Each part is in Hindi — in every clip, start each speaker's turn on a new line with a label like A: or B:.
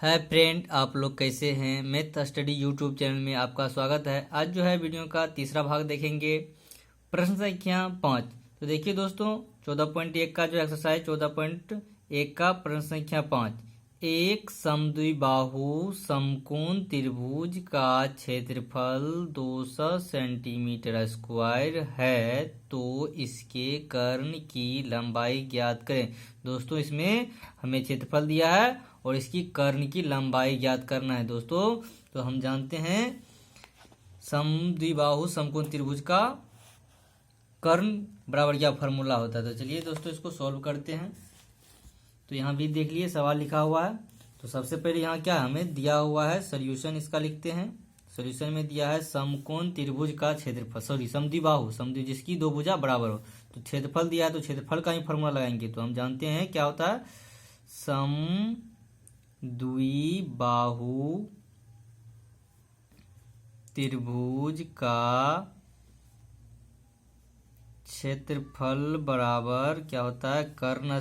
A: हाय फ्रेंड, आप लोग कैसे हैं। मैथ स्टडी यूट्यूब चैनल में आपका स्वागत है। आज जो है वीडियो का तीसरा भाग देखेंगे, प्रश्न संख्या 5। तो देखिए दोस्तों, 14.1 का जो एक्सरसाइज 14.1 का प्रश्न संख्या 5। एक समद्विबाहु समकोण त्रिभुज का क्षेत्रफल 200 सेंटीमीटर स्क्वायर है, तो इसके कर्ण की लंबाई ज्ञात करें। दोस्तों, इसमें हमें क्षेत्रफल दिया है और इसकी कर्ण की लंबाई ज्ञात करना है। दोस्तों, तो हम जानते हैं समद्विबाहु समकोण त्रिभुज का कर्ण बराबर क्या फॉर्मूला होता है। तो चलिए दोस्तों, इसको सॉल्व करते हैं। तो यहाँ भी देख लिए सवाल लिखा हुआ है। तो सबसे पहले यहाँ क्या हमें दिया हुआ है, सोल्यूशन इसका लिखते हैं। सोल्यूशन में दिया है समकोण त्रिभुज का क्षेत्रफल, समद्विबाहु जिसकी दो भुजा बराबर हो। तो क्षेत्रफल दिया है तो क्षेत्रफल का ही फॉर्मूला लगाएंगे। तो हम जानते हैं क्या होता है, द्विबाहु त्रिभुज का क्षेत्रफल बराबर क्या होता है, कर्ण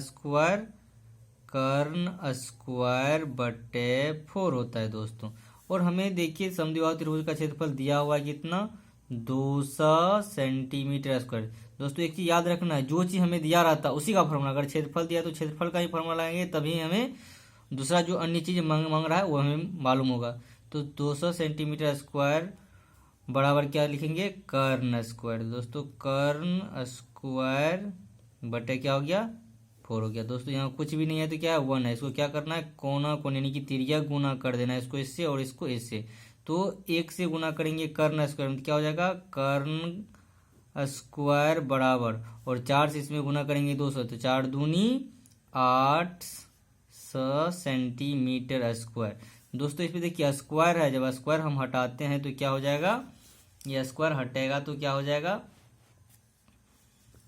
A: स्क्वायर बटे 4 होता है दोस्तों। और हमें देखिए समद्विबाहु त्रिभुज का क्षेत्रफल दिया हुआ है कितना, 200 सेंटीमीटर स्क्वायर। दोस्तों, एक चीज याद रखना है, जो चीज हमें दिया रहता है उसी का फॉर्मूला, अगर क्षेत्रफल दिया तो क्षेत्रफल का ही फॉर्मूला लगाएंगे, तभी हमें दूसरा जो अन्य चीज मांग रहा है वो हमें मालूम होगा। तो 200 सेंटीमीटर स्क्वायर बराबर क्या लिखेंगे, कर्ण स्क्वायर। दोस्तों, कर्ण स्क्वायर बटे क्या हो गया, 4 हो गया। दोस्तों, यहाँ कुछ भी नहीं है तो क्या है, 1 है। इसको क्या करना है, कोना कोण यानी कि तिरिया गुना कर देना है, इसको इससे और इसको इससे। तो 1 से गुना करेंगे कर्ण स्क्वायर में क्या हो जाएगा, कर्ण स्क्वायर बराबर, और 4 से इसमें गुना करेंगे 200, तो 4 दूनी 800 सेंटीमीटर स्क्वायर। दोस्तों, इस पे देखिए स्क्वायर है, जब स्क्वायर हम हटाते हैं तो क्या हो जाएगा, ये स्क्वायर हटेगा तो क्या हो जाएगा,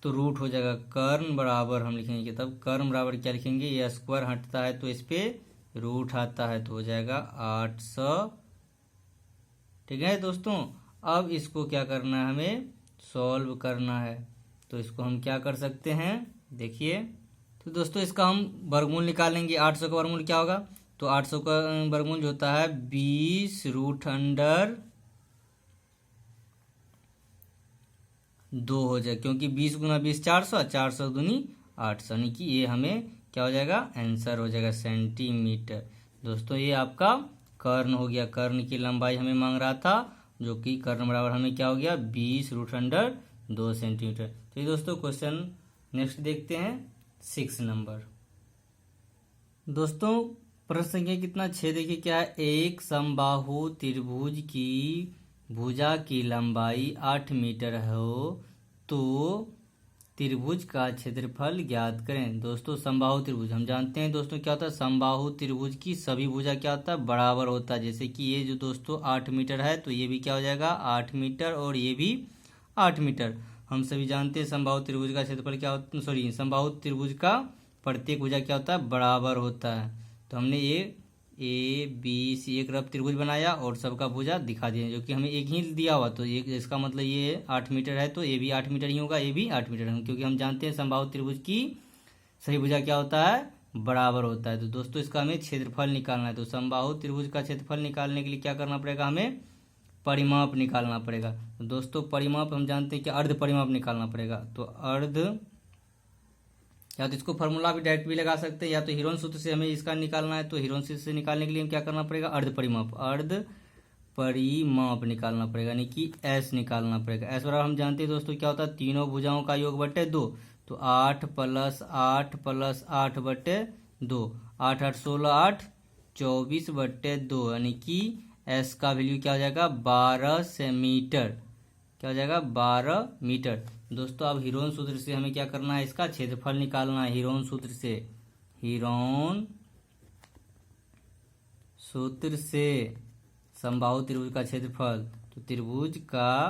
A: तो रूट हो जाएगा। कर्ण बराबर हम लिखेंगे कि तब कर्ण बराबर क्या लिखेंगे, ये स्क्वायर हटता है तो इस पे रूट आता है तो हो जाएगा 800। ठीक है दोस्तों, अब इसको क्या करना है, हमें सॉल्व करना है। तो इसको हम क्या कर सकते हैं, देखिए। तो दोस्तों, इसका हम वर्गमूल निकालेंगे। 800 का वर्गमूल क्या होगा, तो 800 का वर्गमूल जो होता है 20 रूट अंडर 2 हो जाए, क्योंकि 20 गुना 20 400, 400 दूनी 800, यानी कि ये हमें क्या हो जाएगा, आंसर हो जाएगा सेंटीमीटर। दोस्तों, ये आपका कर्ण हो गया। कर्ण की लंबाई हमें मांग रहा था, जो कि कर्ण बराबर हमें क्या हो गया, 20 रूट अंडर 2 सेंटीमीटर। तो ये दोस्तों क्वेश्चन नेक्स्ट देखते हैं, 6 नंबर। दोस्तों, प्रश्न संख्या कितना 6 देखिए क्या है, एक समबाहु त्रिभुज की भुजा की लंबाई 8 मीटर हो तो त्रिभुज का क्षेत्रफल ज्ञात करें। दोस्तों, समबाहु त्रिभुज हम जानते हैं दोस्तों क्या होता है, समबाहु त्रिभुज की सभी भुजा क्या होता है, बराबर होता है। जैसे कि ये जो दोस्तों 8 मीटर है तो ये भी क्या हो जाएगा 8 मीटर, और ये भी 8 मीटर। हम सभी जानते हैं समबाहु त्रिभुज का क्षेत्रफल क्या होता है, समबाहु त्रिभुज का प्रत्येक भुजा क्या होता है, बराबर होता है। तो हमने ये ए बी सी एक रफ त्रिभुज बनाया और सबका भुजा दिखा दिया, जो कि हमें एक ही दिया हुआ। तो ये इसका मतलब ये 8 मीटर है तो ये भी 8 मीटर ही होगा, ये भी 8 मीटर है, क्योंकि हम जानते हैं समबाहु त्रिभुज की सही भुजा क्या होता है, बराबर होता है। तो दोस्तों, इसका हमें क्षेत्रफल निकालना है। तो समबाहु त्रिभुज का क्षेत्रफल निकालने के लिए क्या करना पड़ेगा, हमें परिमाप निकालना पड़ेगा। तो दोस्तों, परिमाप हम जानते हैं कि अर्ध परिमाप निकालना पड़ेगा। तो अर्ध, या तो इसको फॉर्मूला भी डायरेक्ट भी लगा सकते हैं, या तो हीरोन सूत्र से हमें इसका निकालना है। तो हीरोन सूत्र से निकालने के लिए हम क्या करना पड़ेगा, अर्ध परिमाप निकालना पड़ेगा, यानी कि एस निकालना पड़ेगा। एस बराबर हम जानते हैं दोस्तों क्या होता है, तीनों भुजाओं का योग बटे 2। तो 8 + 8 + 8 बटे 2, 8 8 16 8 24 बटे 2, यानी कि एस का वैल्यू क्या हो जाएगा, 12 मीटर। क्या हो जाएगा, 12 मीटर। दोस्तों, अब हीरोन सूत्र से हमें क्या करना है, इसका क्षेत्रफल निकालना है। हीरोन सूत्र से समबाहु त्रिभुज का क्षेत्रफल, तो त्रिभुज का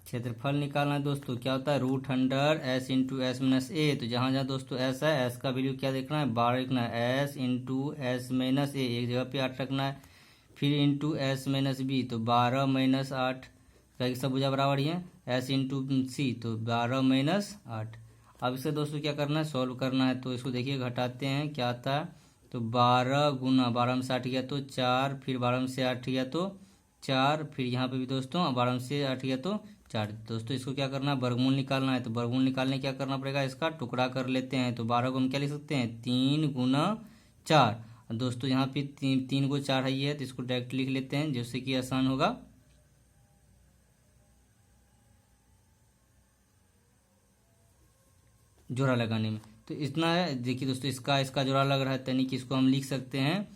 A: क्षेत्रफल निकालना है दोस्तों। क्या होता है, root under s into s minus a. तो जहां जहां दोस्तों एस है, एस का वैल्यू क्या देखना है, 12 लिखना है। एस इंटू एस माइनस ए, एक जगह पे 8 रखना है। फिर इंटू एस माइनस बी, तो 12 - 8 का सब भुजा बराबर ही है। एस इंटू सी, तो 12 - 8। अब इससे दोस्तों क्या करना है, सॉल्व करना है। तो इसको देखिए घटाते हैं, क्या आता है, तो 12 गुना 12 में से 8 गया तो 4, फिर 12 में से 8 गया तो 4, फिर यहाँ पे भी दोस्तों 12 में से 8 गया तो 4। दोस्तों इसको क्या करना है, वर्गमूल निकालना है। तो वर्गमूल निकालने क्या करना पड़ेगा, इसका टुकड़ा कर लेते हैं। तो 12 को हम क्या लिख सकते हैं, 3 गुना 4। दोस्तों यहाँ पे 3 को 4 है, तो इसको डायरेक्ट लिख लेते हैं जिससे कि आसान होगा। जोड़ा लगाने में तो इतना है। देखिए दोस्तों इसका जोड़ा लग रहा है, यानी कि इसको हम लिख सकते हैं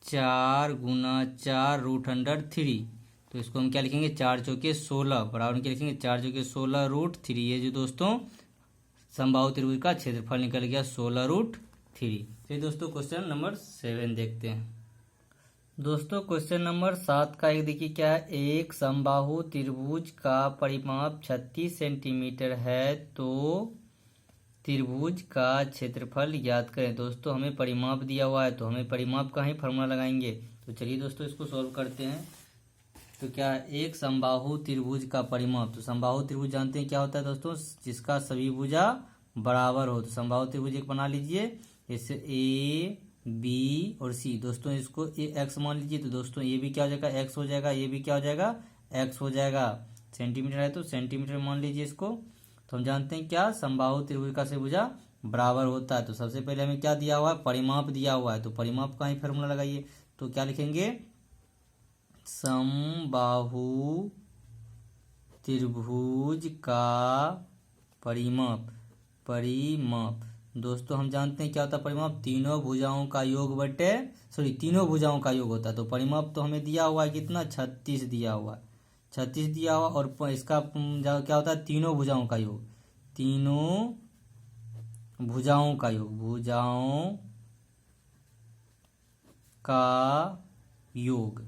A: 4 गुना 4 रूट अंडर 3। तो इसको हम क्या लिखेंगे, 4 चौके 16 बराबर क्या लिखेंगे, 4 चौके 16 रूट 3। ये जो दोस्तों समबाहु त्रिभुज का क्षेत्रफल निकल गया 16 रूट 3। फिर दोस्तों क्वेश्चन नंबर 7 देखते हैं। दोस्तों क्वेश्चन नंबर 7 का एक देखिए क्या है, एक समबाहु त्रिभुज का परिमाप 36 सेंटीमीटर है, तो त्रिभुज का क्षेत्रफल ज्ञात करें। दोस्तों हमें परिमाप दिया हुआ है, तो हमें परिमाप का ही फॉर्मूला लगाएंगे। तो चलिए दोस्तों इसको सॉल्व करते हैं। तो क्या है, एक समबाहु त्रिभुज का परिमाप। तो समबाहु त्रिभुज जानते हैं क्या होता है दोस्तों, जिसका सभी भुजा बराबर हो। तो समबाहु त्रिभुज एक बना लीजिए, जैसे ए बी और सी। दोस्तों इसको ए एक्स मान लीजिए। तो दोस्तों ये भी क्या हो जाएगा, एक्स हो जाएगा, ये भी क्या हो जाएगा, एक्स हो जाएगा। सेंटीमीटर है तो सेंटीमीटर मान लीजिए इसको। तो हम जानते हैं क्या, समबाहु त्रिभुज का त्रिभुजा बराबर होता है। तो सबसे पहले हमें क्या दिया हुआ है, परिमाप दिया हुआ है। तो परिमाप का ही फॉर्मूला लगाइए। तो क्या लिखेंगे, समबाहु त्रिभुज का परिमाप। दोस्तों हम जानते हैं क्या होता है परिमाप, तीनों भुजाओं का योग बटे तीनों भुजाओं का योग होता है। तो परिमाप तो हमें दिया हुआ है कितना, 36 दिया हुआ है, 36 दिया हुआ। और इसका क्या होता है, तीनों भुजाओं का योग, तीनों भुजाओं का योग, भुजाओं का योग।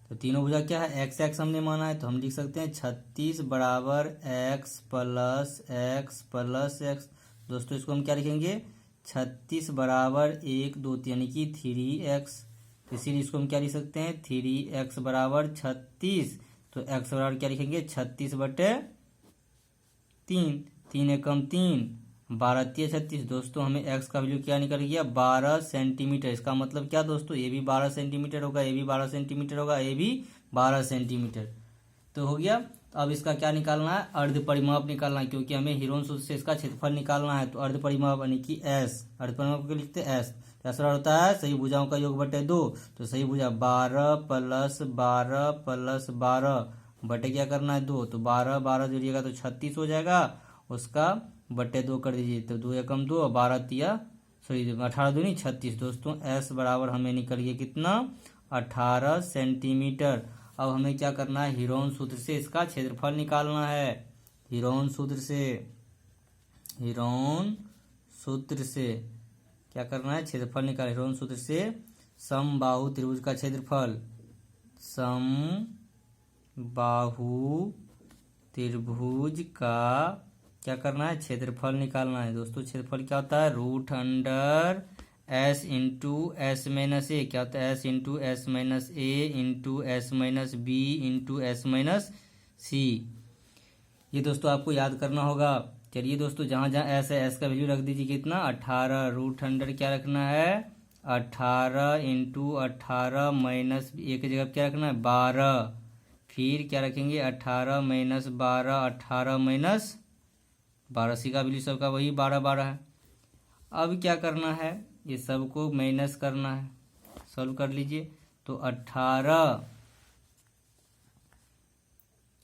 A: तो तीनों भुजा क्या है, एक्स एक्स हमने माना है। तो हम लिख सकते हैं 36 बराबर x plus x plus x. दोस्तों इसको हम क्या लिखेंगे, 36 बराबर 1 2 यानी कि 3x। इसीलिए इसको हम क्या लिख सकते हैं, 3x बराबर 36। तो x बराबर क्या लिखेंगे, 36 बटे 3, 3 एकम 3, 12 तिया 36। दोस्तों हमें x का वैल्यू क्या निकल गया, 12 सेंटीमीटर। इसका मतलब क्या दोस्तों, ये भी 12 सेंटीमीटर होगा, ये भी 12 सेंटीमीटर होगा, ये भी 12 सेंटीमीटर। तो हो गया। तो अब इसका क्या निकालना है, अर्ध परिमाप निकालना है, क्योंकि हमें हीरोन सूत्र से इसका क्षेत्रफल निकालना है। तो अर्ध परिमाप यानी कि एस, अर्ध परिमाप को लिखते हैं एस। ऐसा होता है सही भुजाओं का योग बटे 2। तो सही भुजा 12 प्लस 12 प्लस 12 बटे क्या करना है 2। तो 12 12 जोड़िएगा तो 36 हो जाएगा, उसका बटे 2 कर दीजिए। तो 2 एकम 2 और 12 तिया 18 दूनी 36। दोस्तों एस बराबर हमें निकल गया कितना, 18 सेंटीमीटर। अब हमें क्या करना है, हीरोन सूत्र से इसका क्षेत्रफल निकालना है। हीरोन सूत्र से क्या करना है, क्षेत्रफल निकाल। हीरोन सूत्र से समबाहु त्रिभुज का क्षेत्रफल, समबाहु त्रिभुज का क्या करना है, क्षेत्रफल निकालना है। दोस्तों क्षेत्रफल क्या होता है, root under s into s minus a. क्या होता है, s into s minus a into s minus b into s minus c. ये दोस्तों आपको याद करना होगा। चलिए दोस्तों जहाँ जहाँ एस है, एस का वैल्यू रख दीजिए कितना, 18। रूट अंडर क्या रखना है, 18 इंटू 18 माइनस एक की जगह क्या रखना है, 12। फिर क्या रखेंगे, 18 माइनस 12, 18 माइनस 12। सी का वैल्यू सबका वही 12 12 है। अब क्या करना है, ये सबको माइनस करना है। सॉल्व कर लीजिए। तो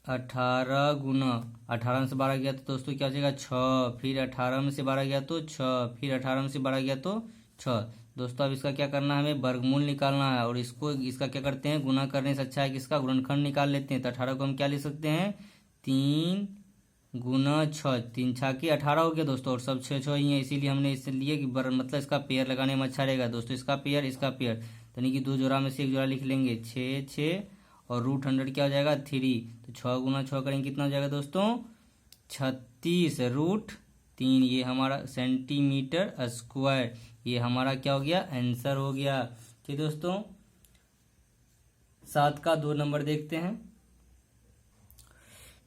A: 18 गुना 18 में से 12 गया तो दोस्तों क्या हो जाएगा 6। फिर 18 में से 12 गया तो 6, फिर 18 में से 12 गया तो 6। दोस्तों अब इसका क्या करना है, हमें वर्गमूल निकालना है। और इसका क्या करते हैं, गुना करने से अच्छा है कि इसका गुणनखंड निकाल लेते हैं। तो 18 को हम क्या ले सकते हैं, 3 गुना 6, 3 छाकी 18 हो गया दोस्तों। और सब 6 6 ही है, इसीलिए हमने इसलिए कि मतलब इसका पेयर लगाने में अच्छा रहेगा दोस्तों। इसका पेयर यानी कि 2 जोड़ा में से 1 जोड़ा लिख लेंगे, 6 6 और रूट अंडर क्या हो जाएगा 3। तो 6 गुना 6 करेंगे कितना हो जाएगा दोस्तों, 36 रूट 3। ये हमारा सेंटीमीटर स्क्वायर, ये हमारा क्या हो गया, आंसर हो गया। ठीक दोस्तों 7 का 2 नंबर देखते हैं।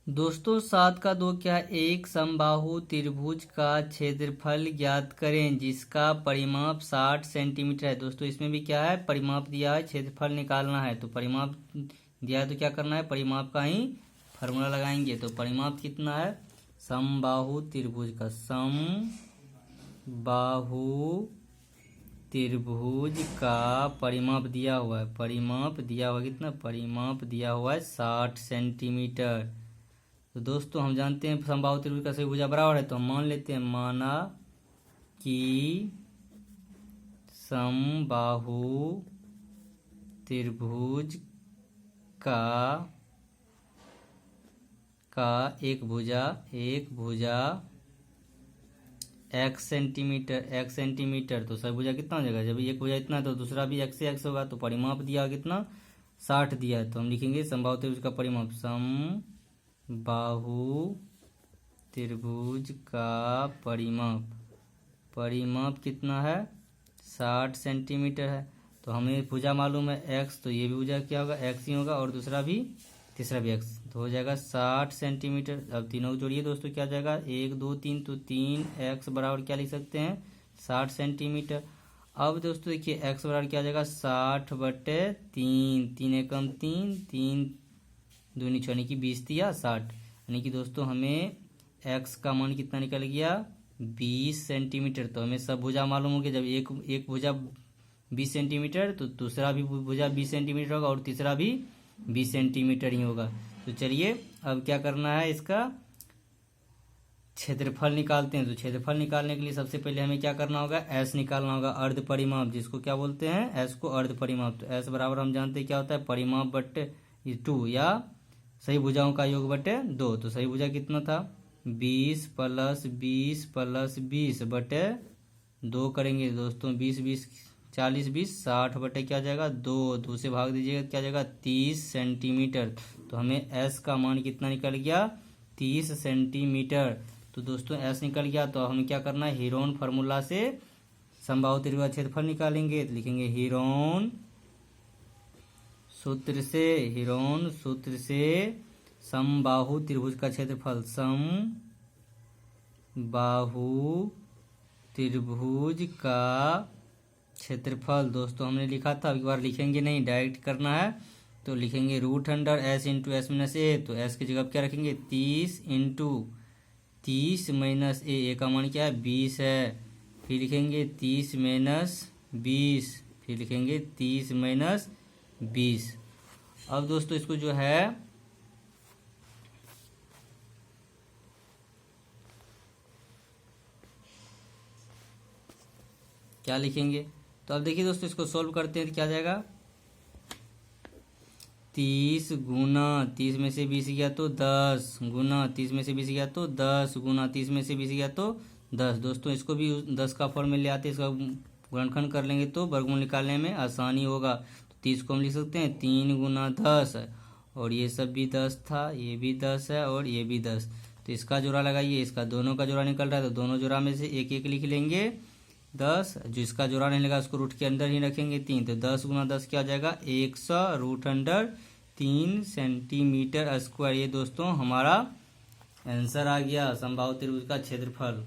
A: दोस्तों 7 का 2 क्या है, एक समबाहु त्रिभुज का क्षेत्रफल ज्ञात करें जिसका परिमाप 60 सेंटीमीटर है। दोस्तों इसमें भी क्या है, परिमाप दिया है, क्षेत्रफल निकालना है। तो परिमाप दिया है तो क्या करना है, परिमाप का ही फार्मूला लगाएंगे। तो परिमाप कितना है, समबाहु त्रिभुज का, समबाहु त्रिभुज का परिमाप दिया हुआ है, परिमाप दिया हुआ कितना, परिमाप दिया हुआ है 60 सेंटीमीटर। तो दोस्तों हम जानते हैं समबाहु त्रिभुज का सभी भुजा बराबर है, तो हम मान लेते हैं, माना कि समबाहु त्रिभुज का एक भुजा x सेंटीमीटर, तो सभी भुजा कितना हो जाएगा, जब एक भुजा इतना है तो दूसरा भी x से x होगा। तो परिमाप दिया कितना, 60 दिया है, तो हम लिखेंगे समबाहु त्रिभुज का परिमाप, समबाहु त्रिभुज का परिमाप कितना है, 60 सेंटीमीटर है। तो हमें भुजा मालूम है x, तो ये भी भुजा क्या होगा, x ही होगा, और तीसरा भी x, तो हो जाएगा 60 सेंटीमीटर। अब तीनों को जोड़िए दोस्तों, क्या जाएगा, 1 2 3, तो 3x बराबर क्या लिख सकते हैं, 60 सेंटीमीटर। अब दोस्तों देखिए x बराबर क्या जाएगा, 60/3, 3 एकम 3, 3 दूनी 6 यानी कि 20 दिया 60, यानी कि दोस्तों हमें x का मान कितना निकल गया, 20 सेंटीमीटर। तो हमें सब भुजा मालूम हो गया, जब एक भुजा 20 सेंटीमीटर तो दूसरा भी भुजा 20 सेंटीमीटर होगा, और तीसरा भी 20 सेंटीमीटर ही होगा। तो चलिए अब क्या करना है, इसका क्षेत्रफल निकालते हैं। तो क्षेत्रफल निकालने के लिए सबसे पहले हमें क्या करना होगा, s निकालना होगा, अर्ध परिमाप, जिसको क्या बोलते हैं, s को अर्ध परिमाप। तो s बराबर हम जानते हैं क्या होता है, परिमाप बटे 2, या सही भुजाओं का योग बटे 2। तो सही भुजा कितना था, 20 + 20 + 20 बटे 2 करेंगे दोस्तों, 20 20 40 20 60 बटे क्या जाएगा, 2 से भाग दीजिएगा, क्या जाएगा, 30 सेंटीमीटर। तो हमें s का मान कितना निकल गया, 30 सेंटीमीटर। तो दोस्तों s निकल गया, तो हमें क्या करना है, हीरोन फार्मूला से समबाहु त्रिभुज का क्षेत्रफल निकालेंगे। तो लिखेंगे हीरोन सूत्र से समबाहु त्रिभुज का क्षेत्रफल, समबाहु त्रिभुज का क्षेत्रफल। दोस्तों हमने लिखा था, एक बार लिखेंगे नहीं, डायरेक्ट करना है। तो लिखेंगे √s × s-a, तो s की जगह क्या रखेंगे, 30 × 30 - a का मान क्या है, 20 है। फिर लिखेंगे 30 - 20, फिर लिखेंगे 30 - 20। अब दोस्तों इसको जो है क्या लिखेंगे, तो अब देखिए दोस्तों इसको सोल्व करते हैं तो क्या जाएगा, 30 गुना 30 में से 20 गया तो 10, गुना 30 में से 20 गया तो 10, गुना 30 में से 20 गया तो 10। दोस्तों इसको भी 10 का फॉर्म में ले आते, इसका गुणनखंड कर लेंगे तो वर्गमूल निकालने में आसानी होगा। तो 30 को हम लिख सकते हैं 3 × 10, और ये सब भी 10 था, ये भी 10 है, और ये भी 10। तो इसका जोड़ा लगाइए, इसका दोनों का जोड़ा निकल रहा है, तो दोनों जोड़ा में से एक एक लिख लेंगे 10, जिसका जोड़ा नहीं लगा उसको रूट के अंदर ही रखेंगे 3। तो 10 × 10 क्या हो जाएगा, 100√3 सेंटीमीटर स्क्वायर। ये दोस्तों हमारा आंसर आ गया, समबाहु त्रिभुज का क्षेत्रफल।